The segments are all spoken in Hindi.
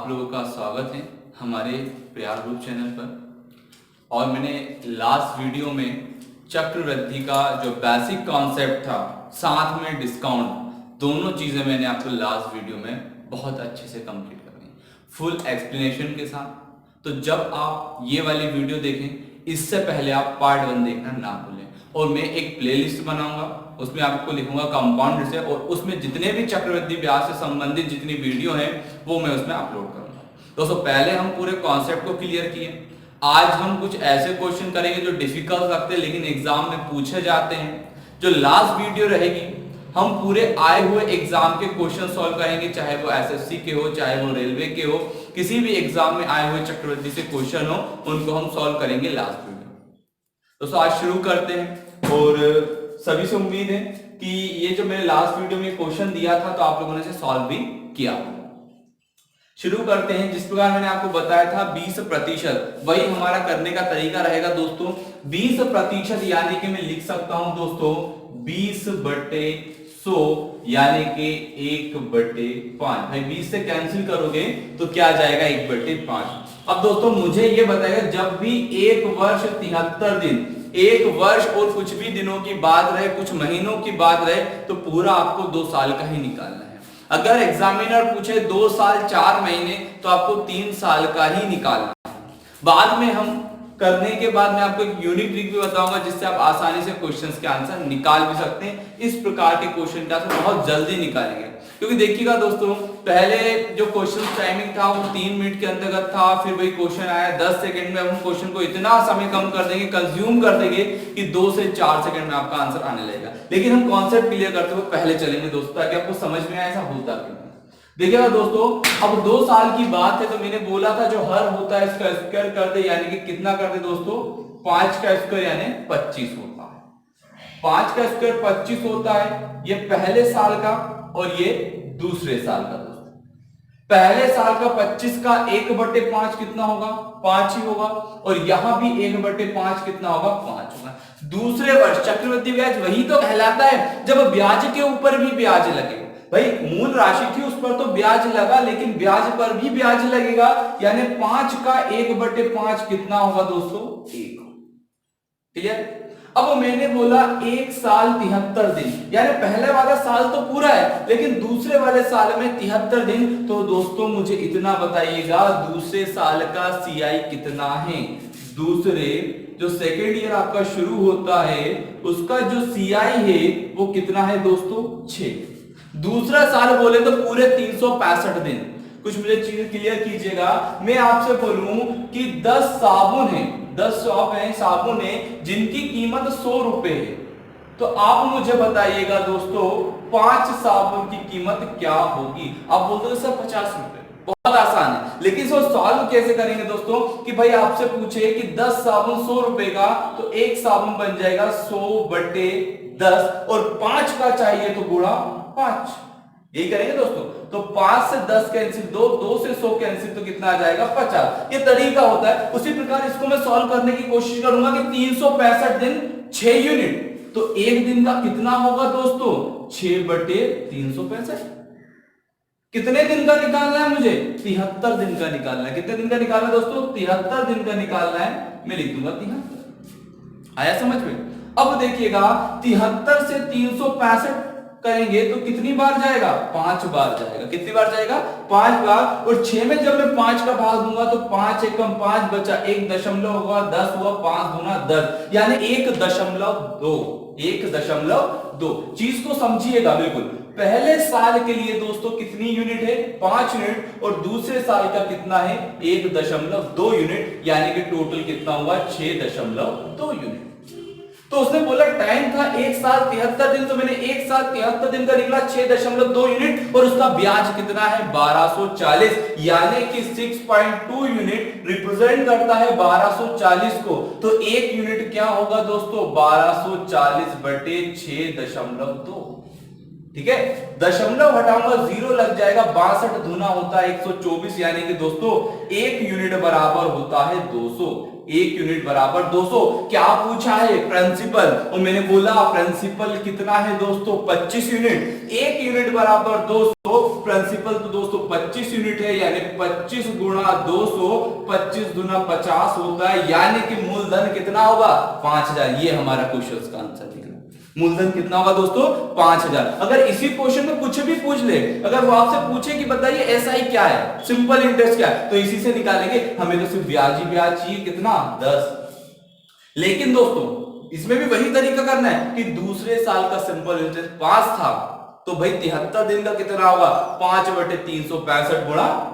आप लोगों का स्वागत है हमारे प्रयाग ग्रुप चैनल पर। और मैंने लास्ट वीडियो में चक्रवृद्धि का जो बेसिक कॉन्सेप्ट था, साथ में डिस्काउंट, दोनों चीज़ें मैंने आपको लास्ट वीडियो में बहुत अच्छे से कंप्लीट कर दी, फुल एक्सप्लेनेशन के साथ। तो जब आप ये वाली वीडियो देखें, इससे पहले आप पार्ट 1 देखना ना भूलें। और मैं एक प्लेलिस्ट बनाऊंगा, उसमें आपको लिखूंगा कंपाउंड से, और उसमें जितने भी चक्रवृद्धि ब्याज से संबंधित जितनी वीडियो हैं वो मैं उसमें अपलोड करूंगा। दोस्तों, पहले हम पूरे कॉन्सेप्ट को क्लियर किए। आज हम कुछ ऐसे क्वेश्चन करेंगे जो डिफिकल्ट लगते हैं लेकिन एग्जाम में पूछे जाते हैं। जो लास्ट वीडियो रहेगी, हम पूरे आए हुए एग्जाम के क्वेश्चन सॉल्व करेंगे, चाहे वो एसएससी के हो, चाहे वो रेलवे के हो, किसी भी एग्जाम में आए हुए चक्रवृद्धि से क्वेश्चन हो, उनको हम सॉल्व करेंगे लास्ट वीडियो। दोस्तों, आज शुरू करते हैं। और सभी से उम्मीद है कि ये जो मैंने लास्ट वीडियो में क्वेश्चन दिया था तो आप लोगों ने इसे सॉल्व भी किया होगा। शुरू करते हैं। जिस प्रकार मैंने आपको बताया था 20%, वही हमारा करने का तरीका रहेगा दोस्तों। 20% यानी कि मैं लिख सकता हूं दोस्तों 20/100 यानी कि 1/5। भाई 20 से कैंसिल करोगे तो क्या आ जाएगा 1/5। अब दोस्तों मुझे ये बताएगा, जब भी एक वर्ष 73 दिन, एक वर्ष और कुछ भी दिनों की बात रहे, कुछ महीनों की बात रहे, तो पूरा आपको 2 साल का ही निकालना है। अगर एग्जामिनर पूछे 2 साल 4 महीने, तो आपको 3 साल का ही निकालना है। बाद में हम करने के बाद मैं आपको एक यूनिक ट्रिक भी बताऊंगा जिससे आप आसानी से क्वेश्चंस के आंसर निकाल भी सकते हैं। इस प्रकार के क्वेश्चन का आंसर बहुत जल्दी निकालेंगे, क्योंकि देखिएगा दोस्तों, पहले जो क्वेश्चन टाइमिंग था वो 3 मिनट के अंतर्गत था, फिर वही क्वेश्चन आया 10 सेकंड में। अब हम क्वेश्चन को इतना समय कम कर देंगे, कंज्यूम कर देंगे कि 2 से 4 सेकंड में आपका आंसर आने लगेगा। लेकिन हम कॉन्सेप्ट क्लियर करते हुए पहले चलेंगे दोस्तों, ताकि आपको समझ में आए ऐसा होता क्यों। देखिएगा दोस्तों, अब 2 साल की बात है, तो मैंने बोला था जो हर होता है इसका स्क्वायर कर दे, यानी कि कितना कर दे दोस्तों, 5 का स्क्वायर यानी 25 होता है। 5 का स्क्वायर 25 होता है, ये पहले साल का और ये दूसरे साल का। दोस्तों, पहले साल का 25 का 1/5 कितना होगा, 5 ही होगा। और यहां भी 1/5 कितना होगा, 5 होगा। दूसरे वर्ष चक्रवृद्धि ब्याज वही तो कहलाता है जब ब्याज के ऊपर भी ब्याज लगे। भाई मूल राशि थी, उस पर तो ब्याज लगा, लेकिन ब्याज पर भी ब्याज लगेगा, यानी 5 का 1/5 कितना होगा दोस्तों, 1। क्लियर। अब मैंने बोला 1 साल 73 दिन, यानी पहले वाला साल तो पूरा है, लेकिन दूसरे वाले साल में 73 दिन। तो दोस्तों मुझे इतना बताइएगा, दूसरे साल का सीआई कितना है। दूसरे जो सेकेंड ईयर आपका शुरू होता है, उसका जो सीआई है वो कितना है दोस्तों, 6। दूसरा साल बोले तो पूरे 365 दिन। कुछ मुझे चीज क्लियर कीजिएगा। मैं आपसे बोलूं कि 10 साबुन है, 10 शॉप है, साबुन है जिनकी कीमत 100 रुपए है, तो आप मुझे बताइएगा दोस्तों 5 साबुन की कीमत क्या होगी। आप बोलते हो सर 50 रुपए। बहुत आसान है, लेकिन इसको सॉल्व कैसे करेंगे दोस्तों, कि भाई आपसे पूछे कि 10 साबुन 100 रुपए का, तो एक साबुन बन जाएगा 100/10, और 5 का चाहिए तो गुणा 5। यही करेंगे दोस्तों। तो 5 से 10 कैंसिल, 2 से 100 कैंसिल, तो कितना आ जाएगा, 50। ये तरीका होता है। उसी प्रकार इसको मैं सॉल्व करने की कोशिश करूंगा कि 365 दिन 6 यूनिट, तो एक दिन का कितना होगा दोस्तों, 6/365। कितने दिन का निकालना है मुझे, 73 दिन का निकालना है। कितने दिन का निकालना है दोस्तों, 73 दिन का निकालना है। मैं लिख दूंगा 73। आया समझ में। अब देखिएगा 73 से 365 करेंगे तो कितनी बार जाएगा, 5 बार जाएगा। कितनी बार जाएगा, 5 बार। और 6 में जब मैं 5 का भाग दूंगा तो 5 एकम 5 बचा, 1 दशमलव होगा, 10 हुआ, 5 दूना 10, यानी 1.2। 1.2 चीज को समझिएगा बिल्कुल। पहले साल के लिए दोस्तों कितनी यूनिट है, 5 यूनिट, और दूसरे साल का कितना है, 1.2 यूनिट, यानी कि टोटल कितना हुआ, 6.2 यूनिट। तो उसने बोला टाइम था 1 साल 73 दिन, तो मैंने 1 साल 73 दिन का निकला 6.2 यूनिट, और उसका ब्याज कितना है, 1240, यानी कि 6.2 यूनिट रिप्रेजेंट करता है 1240 को। तो 1 यूनिट क्या होगा दोस्तों, 1240/6.2। ठीक है, दशमलव हटाऊंगा, 0 लग जाएगा, 62 दूना होता है 124, यानी कि दोस्तों 1 यूनिट बराबर होता है 200। 1 यूनिट बराबर 200। क्या पूछा है? प्रिंसिपल। और मैंने बोला प्रिंसिपल कितना है दोस्तों? 25 यूनिट। 1 यूनिट बराबर 200, प्रिंसिपल तो दोस्तों 25 यूनिट है, यानी 25 गुणा 200, 25 गुना 50 होता है, यानी कि मूलधन कितना होगा? 5000। ये हमारा क्वेश्चन का आंसर निकला। मूलधन कितना होगा दोस्तों? 5000। अगर इसी क्वेश्चन में कुछ भी पूछ ले, अगर वो आपसे पूछे कि बताइए एसआई क्या है, सिंपल इंटरेस्ट क्या है, तो इसी से निकालेंगे। हमें तो सिर्फ ब्याज ही ब्याज चाहिए, कितना? 10। लेकिन दोस्तों इसमें भी वही तरीका करना है कि दूसरे साल का सिंपल इंटरेस्ट 5 था, तो भाई 73 दिन का कितना होगा? 5/365 गुणा,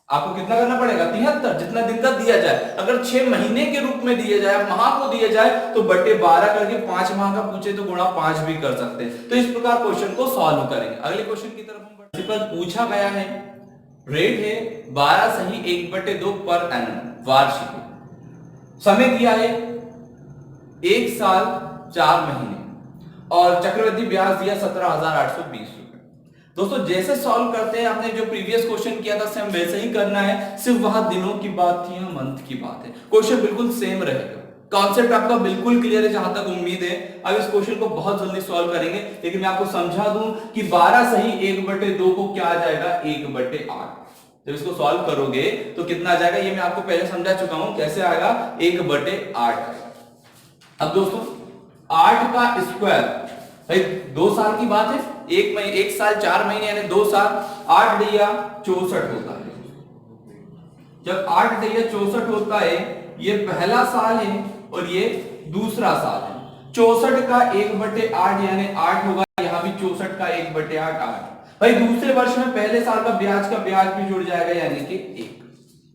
आपको कितना करना पड़ेगा? 73, जितना दिन का दिया जाए। अगर 6 महीने के रूप में दिया जाए, माह को दिया जाए, तो बटे 12 करके 5 माह का पूछे तो गुणा 5 भी कर सकते हैं। तो इस प्रकार क्वेश्चन को सॉल्व करेंगे। अगले क्वेश्चन की तरफ हम बढ़ते। पूछा गया है, रेट है 12 सही 1/2 पर एनम वार्षिक, समय दिया है 1 साल 4 महीने, और चक्रवृद्धि ब्याज दिया 17,820 रुपए। दोस्तों जैसे सॉल्व करते हैं, आपने जो प्रीवियस क्वेश्चन किया था सेम वैसे ही करना है, सिर्फ वहां दिनों की बात थी, यहाँ मंथ की बात है। क्वेश्चन बिल्कुल सेम रहेगा, कॉन्सेप्ट आपका बिल्कुल क्लियर है जहां तक उम्मीद है। अब इस क्वेश्चन को बहुत जल्दी सॉल्व करेंगे, लेकिन मैं आपको समझा दूं कि 12 सही 1/2 को क्या आ जाएगा? 1/8। जब इसको सॉल्व करोगे तो कितना आ जाएगा? ये मैं आपको पहले समझा चुका हूं, कैसे आएगा? 1/8 आएगा। अब दोस्तों 8 का स्क्वायर, भाई 2 साल की बात है, 1 साल 4 महीने यानी 2 साल, 8 दिया 64 होता है। जब 8 दिया 64 होता है, ये पहला साल है और ये दूसरा साल है। 64 का 1/8 यानी 8 होगा, यहां भी 64 का 1/8 8। भाई दूसरे वर्ष में पहले साल का ब्याज भी जुड़ जाएगा, यानी कि 1।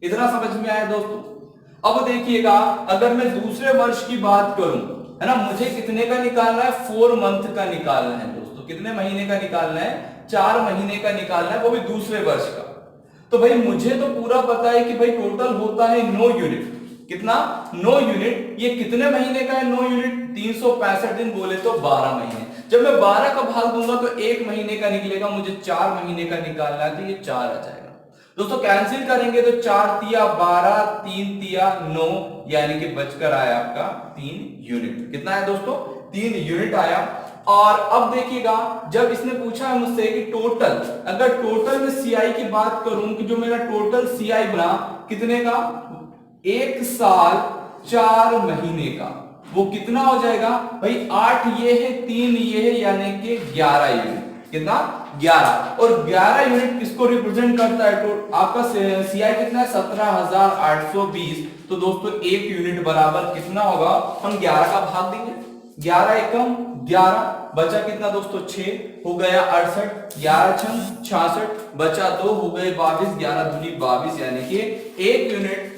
इतना समझ में आया दोस्तों? अब देखिएगा, अगर मैं दूसरे वर्ष की बात करूं, है ना, मुझे कितने का निकालना है? 4 मंथ का निकालना है दोस्तों। कितने महीने का निकालना है? 4 महीने का निकालना है, वो भी दूसरे वर्ष का। तो भाई मुझे तो पूरा पता है कि भाई टोटल होता है 9 यूनिट। कितना? 9 यूनिट। ये कितने महीने का है 9 यूनिट? 365 दिन, बोले तो 12 महीने। जब मैं 12 का भाग दूंगा तो 1 महीने का निकलेगा, मुझे 4 महीने का निकालना है, तो ये 4 आ जाएगा। दोस्तों कैंसिल करेंगे तो 4 तिया 12, 3 तिया 9, यानी कि बचकर आया आपका 3 यूनिट। कितना है दोस्तों? 3 यूनिट आया। और अब देखिएगा, जब इसने पूछा है मुझसे कि टोटल, अगर टोटल में सीआई की बात करूं कि जो मेरा टोटल सीआई बना कितने का? 1 साल 4 महीने का, वो कितना हो जाएगा? भाई 8 ये है, 3 ये है, यानी कि 11 यूनिट। कितना? 11। और 11 यूनिट किसको रिप्रेजेंट करता है? तो आपका सीआई कितना है? 17,820। तो दोस्तों 1 यूनिट बराबर कितना होगा? हम 11 का भाग देंगे, 11 एकम 11, बचा कितना दोस्तों? 6 हो गया 68, 11 छंग 66, बचा 2 हो गए 22, 11 दूनी 22, यानी कि 1 यूनिट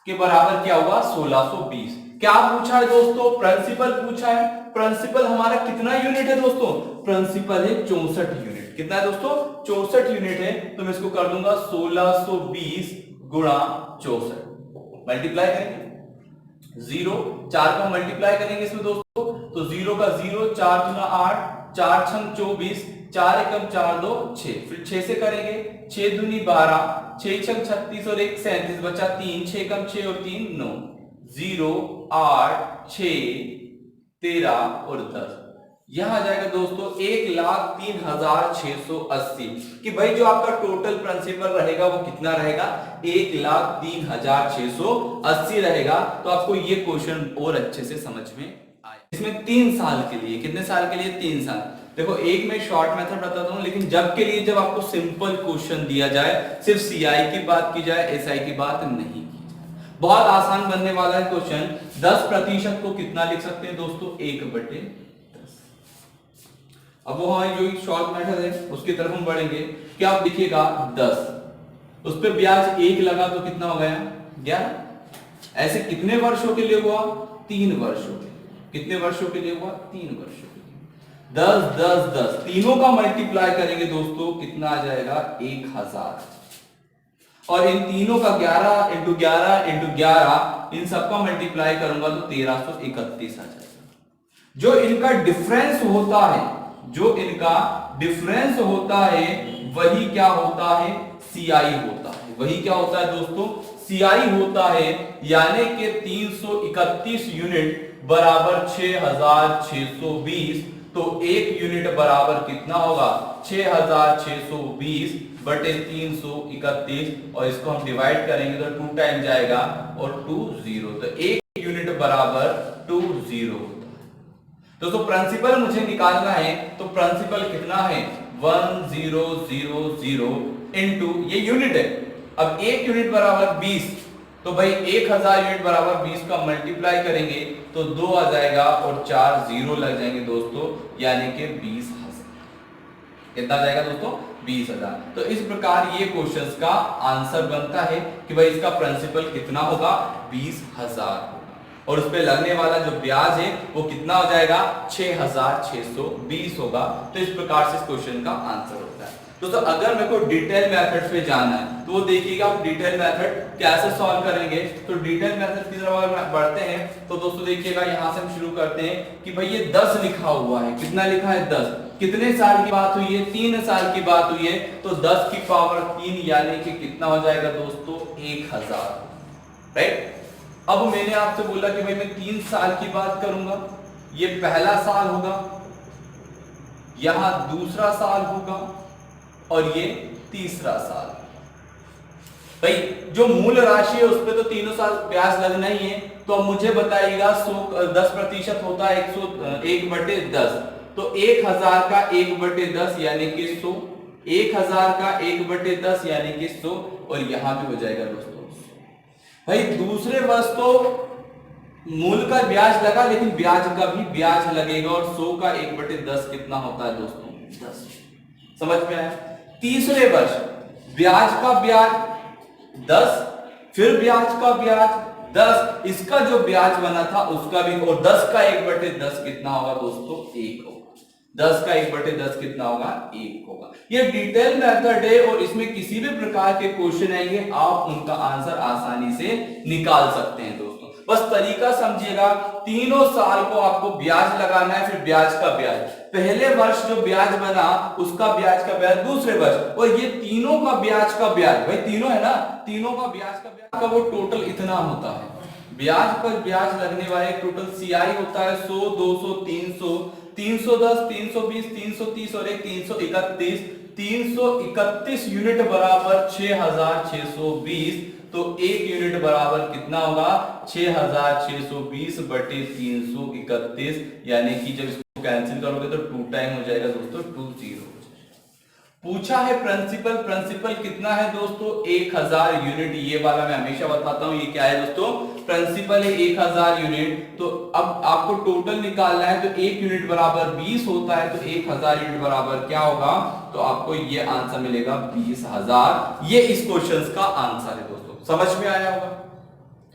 के बराबर क्या होगा? 1620। क्या पूछा है दोस्तों? प्रिंसिपल पूछा है। प्रिंसिपल हमारा कितना यूनिट है दोस्तों? प्रिंसिपल है 64 यूनिट। कितना है दोस्तों? 64 यूनिट है। तो मैं इसको कर दूंगा 1620 गुणा 64, मल्टीप्लाई करेंगे 0, 4 का मल्टीप्लाई करेंगे इसमें दोस्तों, तो 0 का 0, 4 दूना 8, 4 छंग 24, 4 एकम 4 2 6, फिर 6 से करेंगे, 6 दूनी 12, 6 छंग 36 और 1 37, बचा 3, 6 एकम 6 और 3 9, 0 8 6 13 और 10। यह आ जाएगा दोस्तों 1,03,680। कि भाई जो आपका टोटल प्रिंसिपल रहेगा वो कितना रहेगा? 1,03,680 रहेगा। तो आपको ये क्वेश्चन और अच्छे से समझ में आया। इसमें 3 साल के लिए, कितने साल के लिए? 3 साल। देखो एक मैं शॉर्ट मेथड बताता हूं, लेकिन जब के लिए, जब आपको सिंपल क्वेश्चन दिया जाए, सिर्फ सीआई की बात की जाए, एसआई की बात नहीं की जाए। बहुत आसान बनने वाला है क्वेश्चन। 10% को कितना लिख सकते हैं दोस्तों? 1/10। अब वो हमारी जो शॉर्ट मेथड है उसकी तरफ हम बढ़ेंगे। क्या आप देखिएगा 10, उस पर ब्याज 1 लगा तो कितना हो गया? 11। ऐसे कितने वर्षों के लिए हुआ? 3 वर्षों के। कितने वर्षों के लिए हुआ? 3 वर्षों के लिए। 10 10 10, तीनों का मल्टीप्लाई करेंगे दोस्तों, कितना आ जाएगा? 1000। और इन तीनों का 11 इंटू 11 इंटू 11, इन सबका मल्टीप्लाई करूंगा तो 1331 आ जाएगा। जो इनका डिफरेंस होता है, जो इनका डिफरेंस होता है, वही क्या होता है? सीआई होता है। वही क्या होता है दोस्तों? सीआई होता है, यानी कि 331 यूनिट बराबर 6620, तो एक यूनिट बराबर कितना होगा 6620 बटे 331, और इसको हम डिवाइड करेंगे तो 2 टाइम जाएगा और 2 0, तो एक यूनिट बराबर 2 0 होता है। दोस्तों प्रिंसिपल मुझे निकालना है, तो प्रिंसिपल कितना है 1000 इनटू ये यूनिट है। अब एक यूनिट बराबर 20, तो भाई 1000 यूनिट बराबर 20 का मल्टीप्लाई करेंगे तो 2 आ जाएगा और 4 0 लग जाएंगे दोस्तों, यानी कि 20,000। कितना जाएगा दोस्तों 20,000। तो इस प्रकार ये क्वेश्चंस का आंसर बनता है कि भाई इसका प्रिंसिपल कितना होगा 20,000 होगा, और उस पे लगने वाला जो ब्याज है वो कितना हो जाएगा 6620 होगा। तो इस प्रकार से इस क्वेश्चन का आंसर होता है। दोस्तों अगर मेरे को डिटेल मेथड पे जाना है तो वो देखिएगा आप डिटेल मेथड कैसे सॉल्व करेंगे। तो डिटेल मेथड की तरफ बढ़ते हैं तो दोस्तों देखिएगा यहां से हम शुरू करते हैं कि भाई ये 10 लिखा हुआ है, कितना लिखा है 10, कितने साल की बात हुई है 3 साल की बात हुई है, तो 10 की पावर 3 यानी कि कितना हो जाएगा दोस्तों 1000, राइट। अब मैंने आपसे बोला कि भाई मैं 3 साल की बात करूंगा, ये पहला साल होगा, यहां दूसरा साल होगा और ये तीसरा साल। भाई जो मूल राशि है उस पे तो तीनों साल ब्याज लगना ही है, तो अब मुझे बताइएगा 10% होता है 1/10, तो 1000 का 1/10 यानी कि 100, 1000 का 1/10 यानी कि 100, और यहां भी हो जाएगा दोस्तों। भाई दूसरे वर्ष तो मूल का ब्याज लगा, लेकिन ब्याज का भी ब्याज लगेगा, और 100 का 1/10 कितना होता है दोस्तों 10। समझ में आया। तीसरे वर्ष ब्याज का ब्याज 10, फिर ब्याज का ब्याज 10, इसका जो ब्याज बना था उसका भी, और 10 का 1/10 कितना होगा दोस्तों 1 होगा। 10 का 1/10 कितना होगा 1 होगा। ये डिटेल मेथड है और इसमें किसी भी प्रकार के क्वेश्चन आएंगे आप उनका आंसर आसानी से निकाल सकते हैं दोस्तों। बस तरीका समझिएगा, तीनों साल को आपको ब्याज लगाना है, फिर ब्याज का ब्याज, पहले वर्ष जो ब्याज बना उसका ब्याज का ब्याज दूसरे वर्ष, और ये तीनों का ब्याज का ब्याज, भाई तीनों है ना, तीनों का ब्याज का ब्याज का वो टोटल इतना होता है। ब्याज पर ब्याज लगने वाले टोटल सीआई होता है 100, 200, 300, 310, 320, 330 और एक 331, 331 यूनिट बराबर 6620, तो एक यूनिट बराबर कितना होगा 6620 बटे 331, यानी कि जब इसको कैंसिल करोगे तो 2 टाइम हो जाएगा दोस्तों 20। पूछा है प्रिंसिपल, प्रिंसिपल कितना है दोस्तों 1000 यूनिट, ये वाला मैं हमेशा बताता हूं, ये क्या है दोस्तों प्रिंसिपल है 1000 यूनिट। तो अब आपको टोटल निकालना है, तो 1 यूनिट बराबर 20 होता है, तो 1000 यूनिट बराबर क्या होगा, तो आपको ये आंसर मिलेगा 20,000। ये इस क्वेश्चन का आंसर है दोस्तों, समझ में आया होगा।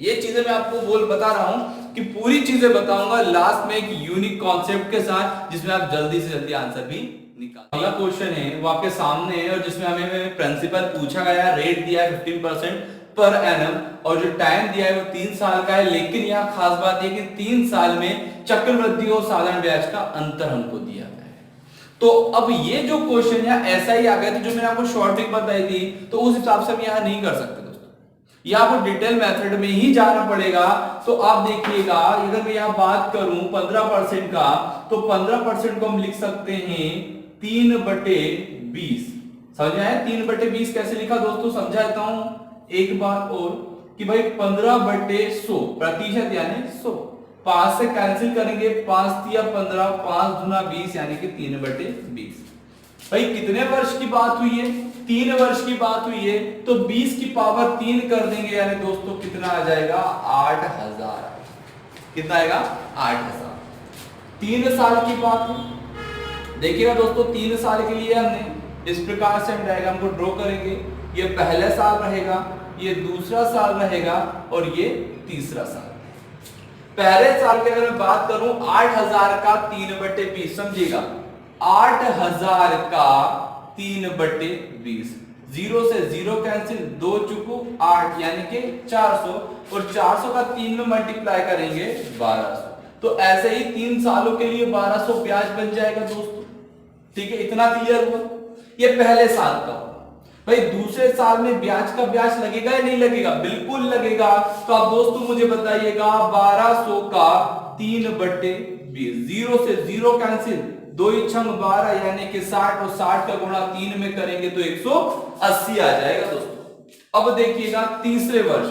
ये चीजें मैं आपको बता रहा हूं कि पूरी चीजें बताऊंगा लास्ट में एक यूनिक कॉन्सेप्ट के साथ, जिसमें आप जल्दी से जल्दी आंसर भी निकाल। अगला क्वेश्चन है वो आपके सामने है, और जिसमें हमें प्रिंसिपल पूछा गया है, रेट दिया है 15% पर एनम, और जो टाइम दिया है वो 3 साल का है, लेकिन यहाँ खास बात है कि 3 साल में चक्रवृद्धि और साधारण ब्याज का अंतर हमको दिया गया है। तो अब ये जो क्वेश्चन है ऐसा ही आ गया, तो जो मैंने आपको शॉर्ट ट्रिक बताई थी, तो उस हिसाब से हम यहाँ नहीं कर सकते दोस्तों, ये आपको डिटेल मेथड में ही जाना पड़ेगा। तो आप देखिएगा, अगर मैं यहाँ बात करूं 15% का, तो 15% को हम लिख सकते हैं 3/20। समझ में आया 3/20 कैसे लिखा दोस्तों, समझा देता हूं एक बार और, कि भाई 15/100 प्रतिशत यानी 100, 5 से कैंसिल करेंगे, 5 या 15, 5 दूना 20 यानी कि 3/20। भाई कितने वर्ष की बात हुई है 3 वर्ष की बात हुई है, तो 20 की पावर 3 कर देंगे, यानी दोस्तों कितना आ जाएगा 8000। कितना आएगा 8000। 3 साल की बात है, देखिएगा दोस्तों 3 साल के लिए हमने इस प्रकार से हम डायग्राम को ड्रॉ करेंगे, ये पहला साल रहेगा, ये दूसरा साल रहेगा, और ये तीसरा साल। पहले साल की अगर मैं बात करूं 8000 का 3/20, समझिएगा 8000 का 3/20, 0 से 0 कैंसिल, 2 चुको 8 यानी कि 400, और 400 का 3 में मल्टीप्लाई करेंगे 1200, तो ऐसे ही 3 सालों के लिए 1200 ब्याज बन जाएगा दोस्तों। ठीक है, इतना क्लियर हुआ, ये पहले साल का हुआ। भाई दूसरे साल में ब्याज का ब्याज लगेगा या नहीं लगेगा? बिल्कुल लगेगा। तो आप दोस्तों मुझे बताइएगा 1200 का 3/20, 0 से 0 कैंसिल, 2 छंग 12 यानी कि 60 और 60 का गुणा 3 में करेंगे तो 180 आ जाएगा दोस्तों। अब देखिएगा तीसरे वर्ष,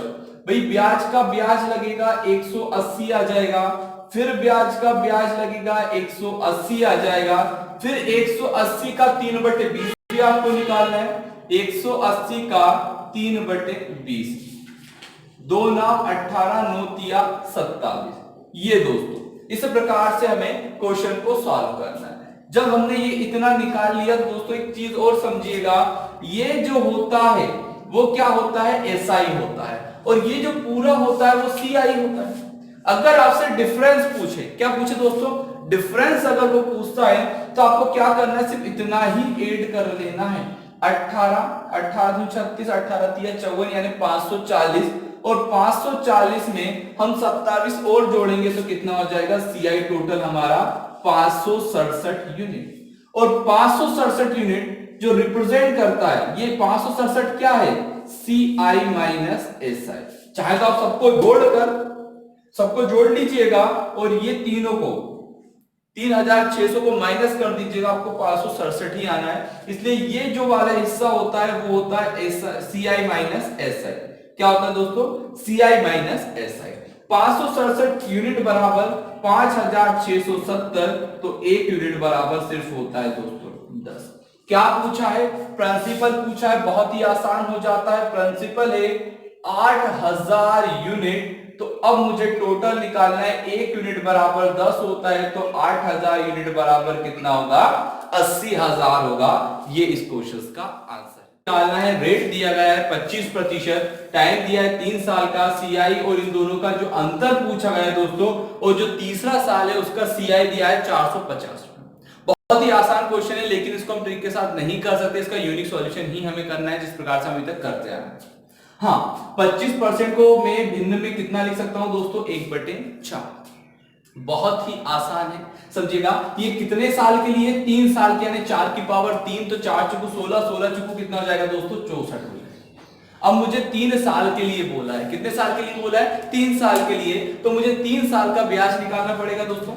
भाई ब्याज का ब्याज लगेगा 180 आ जाएगा, फिर ब्याज का ब्याज लगेगा 180 आ जाएगा, फिर 180 का 3/20 भी आपको निकालना है। 180 का 3/20, 2 नाम 18, 9 तिया 27। ये दोस्तों इस प्रकार से हमें क्वेश्चन को सॉल्व करना है। जब हमने ये इतना निकाल लिया तो दोस्तों एक चीज और समझिएगा, ये जो होता है वो क्या होता है? एसआई होता है, और ये जो पूरा होता है वो सीआई होता है। अगर आपसे डिफरेंस पूछे, क्या पूछे दोस्तों? डिफरेंस अगर वो पूछता है तो आपको क्या करना है? सिर्फ इतना ही ऐड कर लेना है। 18, 18 36, 18 तिया 54 यानी 540, और 540 में हम 27 और जोड़ेंगे तो कितना हो जाएगा? सीआई टोटल हमारा 567 यूनिट। और 567 यूनिट जो रिप्रेजेंट करता है, ये 567 क्या है? CI minus SI. चाहे तो आप सबको जोड़ लीजिएगा और ये तीनों को 3600 को माइनस कर दीजिएगा, आपको 567 ही आना है। इसलिए ये जो वाला हिस्सा होता है वो होता है सीआई माइनस एसआई। क्या होता है दोस्तों? CI minus SI. 567 यूनिट बराबर 5670, तो 1 यूनिट बराबर सिर्फ होता है दोस्तों 10। क्या पूछा है? प्रिंसिपल पूछा है, बहुत ही आसान हो जाता है। प्रिंसिपल है 8000 यूनिट, तो अब मुझे टोटल निकालना है। 1 यूनिट बराबर 10 होता है, तो 8000 यूनिट बराबर कितना होगा? 80,000 होगा। ये इस क्वेश्चन का आंसर निकालना है। रेट दिया गया है 25%, टाइम दिया है 3 साल का। सीआई और इन दोनों का जो अंतर पूछा गया है दोस्तों, और जो तीसरा साल है उसका सीआई दिया है 450। बहुत ही आसान क्वेश्चन है, लेकिन इसको हम ट्रिक के साथ नहीं कर सकते। इसका यूनिक सॉल्यूशन ही हमें करना है, जिस प्रकार से हम अभी तक करते आ रहे हैं। हाँ, 25% को मैं भिन्न में कितना लिख सकता हूं दोस्तों? 1/4। बहुत ही आसान है, समझिएगा। ये कितने साल के लिए? 3 साल के, यानी 4 की पावर 3, तो 4 चुकू 16, 16 चुकू कितना हो जाएगा दोस्तों? 64 हो जाएगा। अब मुझे 3 साल के लिए बोला है। कितने साल के लिए बोला है? 3 साल के लिए। तो मुझे 3 साल का ब्याज निकालना पड़ेगा दोस्तों।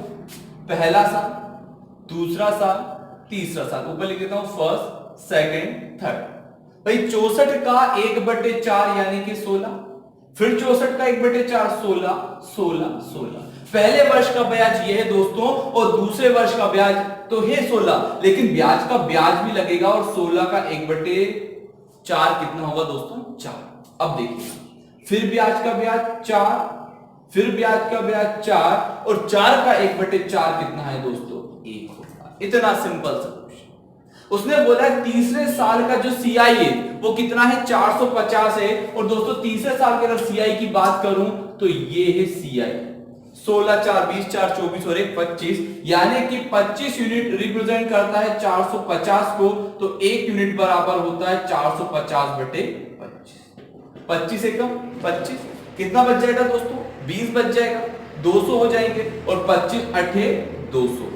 पहला साल, दूसरा साल, तीसरा साल। ऊपर लिख देता हूं फर्स्ट, सेकंड, थर्ड। भाई 64 का 1/4 यानी कि 16, फिर 64 का 1/4, 16, 16, 16। पहले वर्ष का ब्याज ये है दोस्तों, और दूसरे वर्ष का ब्याज तो है 16, लेकिन ब्याज का ब्याज भी लगेगा, और 16 का 1/4 कितना होगा दोस्तों? 4। अब देखिए, फिर ब्याज का ब्याज 4, फिर ब्याज का ब्याज 4, और 4 का 1/4 कितना है दोस्तों? 1 होगा। इतना सिंपल सा। उसने बोला तीसरे साल का जो सीआई है वो कितना है? 450 है। और दोस्तों तीसरे साल के अगर सीआई की बात करूं तो ये है सीआई 16, 4, 20, 4, 24 और 1, 25, यानी कि 25 यूनिट रिप्रेजेंट करता है 450 को। तो 1 यूनिट बराबर होता है 450/25। 25 एकम 25 कितना बच जाएगा दोस्तों? 20 बच जाएगा, 200 हो जाएंगे, और 25 8 200,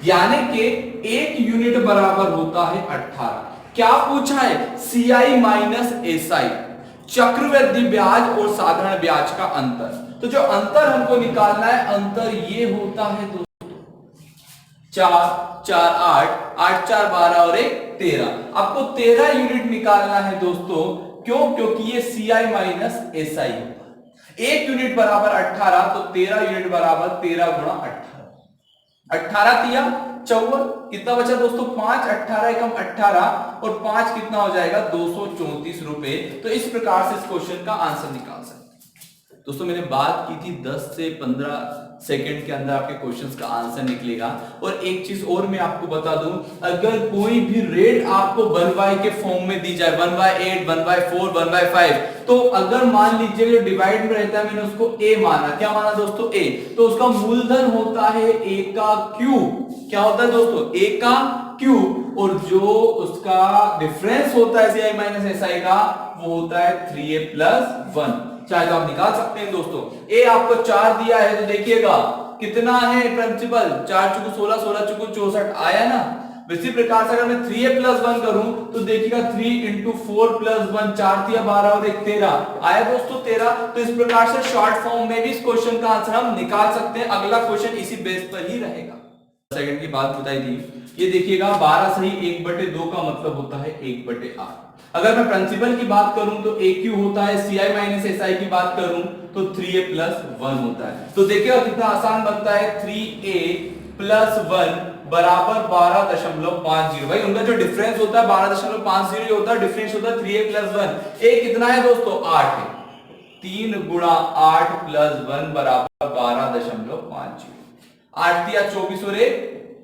यानी कि 1 यूनिट बराबर होता है 18। क्या पूछा है? सीआई माइनस एसआई, चक्रवृद्धि ब्याज और साधारण ब्याज का अंतर। तो जो अंतर हमको निकालना है, अंतर ये होता है दोस्तों 4, 4, 8, 8, 4, 12 और 1 13। आपको 13 यूनिट निकालना है दोस्तों। क्यों? क्योंकि ये सीआई माइनस एसआई होता है। 1 यूनिट बराबर 18, तो 13 यूनिट बराबर 13 गुणा 18, 18 तिया 54, कितना बचा दोस्तों? 5, 18 एकम 18, और 5 कितना हो जाएगा? 234 रुपए। तो इस प्रकार से इस क्वेश्चन का आंसर निकाल सकते हैं दोस्तों। मैंने बात की थी 10 से 15 सेकंड के अंदर आपके क्वेश्चंस का आंसर निकलेगा। और एक चीज और मैं आपको बता दूं, अगर कोई भी रेट आपको 1/, के फॉर्म में दी जाए, 1/8, 1/4, 1/5, तो अगर मान लीजिए जो डिवाइड में रहता है, मैंने उसको a माना। क्या माना दोस्तों? a। तो उसका मूलधन होता है a का क्यूब। क्या होता है दोस्तों? a का क्यूब। और जो उसका डिफरेंस होता है सीआई माइनस एसआई का, वो होता है 3a + 1। चाहे तो आप निकाल सकते हैं दोस्तों। ए आपको 4 दिया है, तो देखिएगा कितना है प्रिंसिपल? 4 चुकू 16, 16 चुकू 64 आया ना। इसी प्रकार से अगर मैं 3a प्लस 1 करूं तो देखिएगा 3 इंटू 4 प्लस 1 4 तिया 12 और 1 13 आया दोस्तों 13। तो इस प्रकार से शॉर्ट फॉर्म में भी इस क्वेश्चन का आंसर हम निकाल सकते हैं। अगला क्वेश्चन इसी बेस पर ही रहेगा। सेकंड की बात बताई थी, ये देखिएगा 12 सही 1/2 का मतलब होता है 1/8। अगर मैं प्रिंसिपल की बात करूं तो AQ होता है, CI माइनस SI की बात करूं तो 3a प्लस 1 होता है। तो देखिएगा कितना आसान बनता है, 3a प्लस 1 बराबर 12.50। भाई उनका जो डिफरेंस होता है 12.50 होता है, डिफरेंस होता है 3a प्लस 1। a कितना है दोस्तों 8 है, 3 गुणा 8 प्लस 1 बराबर 12.50। 8 तिया 24 और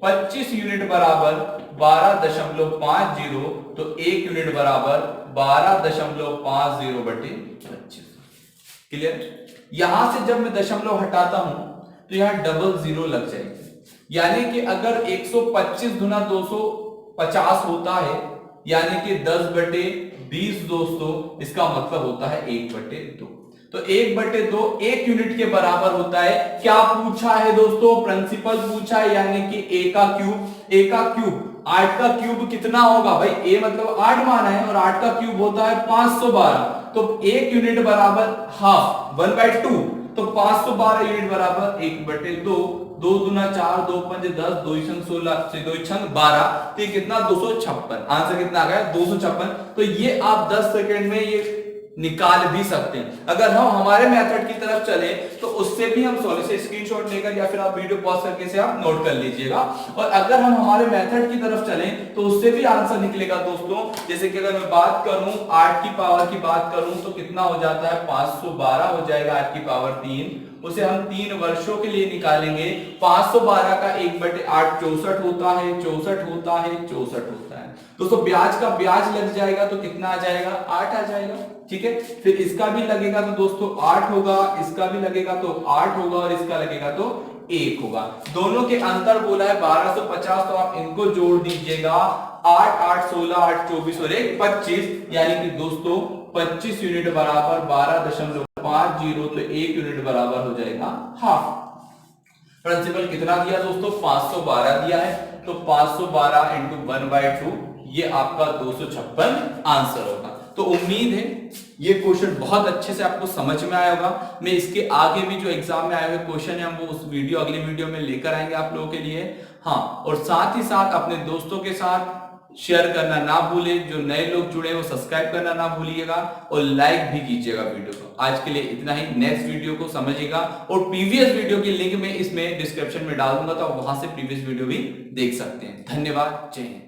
25 यूनिट बराबर 12.50। तो 1 यूनिट बराबर 12.50 बटे 25। क्लियर। यहां से जब मैं दशमलव हटाता हूं तो यहां डबल जीरो लग जाएगी, यानी कि अगर 125 गुना 250 होता है यानी कि 10/20 दोस्तों, इसका मतलब होता है 1/2। तो 1/2 1 यूनिट के बराबर होता है। क्या पूछा है दोस्तों, प्रिंसिपल पूछा है, यानी कि a का क्यूब। a का क्यूब 8 का क्यूब कितना होगा भाई, a मतलब 8 माना है और 8 का क्यूब होता है 512। तो 1 यूनिट बराबर हाफ 1/2, तो 512 यूनिट बराबर 1/2। 2 दूना 4, 2 पंजे 10, 2 छंग 16 से 2 छंग 12, तो ये कितना 256। आंसर कितना आ गया 256। तो ये आप 10 सेकंड में ये निकाल भी सकते हैं। अगर हम हमारे मेथड की तरफ चले तो उससे भी हम सॉल्यूशन स्क्रीनशॉट लेकर या फिर आप वीडियो पॉज करके से आप नोट कर लीजिएगा। और अगर हम हमारे मेथड की तरफ चलें तो उससे भी आंसर निकलेगा दोस्तों। जैसे कि अगर मैं बात करूं 8 की पावर की बात करूं तो कितना हो जाता है 512 हो जाएगा 8 की पावर 3। उसे हम 3 वर्षों के लिए निकालेंगे। 512 का 1/8 64 होता है, 64 होता है, 64 होता है। दोस्तों ब्याज का ब्याज लग जाएगा तो कितना आ जाएगा 8 आ जाएगा। ठीक है, फिर इसका भी लगेगा तो दोस्तों 8 होगा, इसका भी लगेगा तो 8 होगा और इसका लगेगा तो 1 होगा। दोनों के अंतर बोला है 1250, तो आप इनको जोड़ दीजिएगा। 8 8 16 8 24 और 1 25, यानी कि दोस्तों 25 यूनिट बराबर 12.50, तो 1 यूनिट बराबर हो जाएगा हाफ। प्रिंसिपल कितना दिया दोस्तों 512 दिया है, तो 512 इंटू 1/2 ये आपका 256 आंसर होगा। तो उम्मीद है ये क्वेश्चन बहुत अच्छे से आपको समझ में आया होगा। मैं इसके आगे भी जो एग्जाम में आए हुए क्वेश्चन है हम वो उस वीडियो अगली वीडियो में लेकर आएंगे आप लोगों के लिए। हाँ, और साथ ही साथ अपने दोस्तों के साथ शेयर करना ना भूले, जो नए लोग जुड़े वो सब्सक्राइब करना ना भूलिएगा और लाइक भी कीजिएगा वीडियो को। आज के लिए इतना ही, नेक्स्ट वीडियो को समझिएगा और प्रीवियस वीडियो की लिंक मैं इसमें डिस्क्रिप्शन में डाल दूंगा, तो आप वहां से प्रीवियस वीडियो भी देख सकते हैं। धन्यवाद, जय हिंद।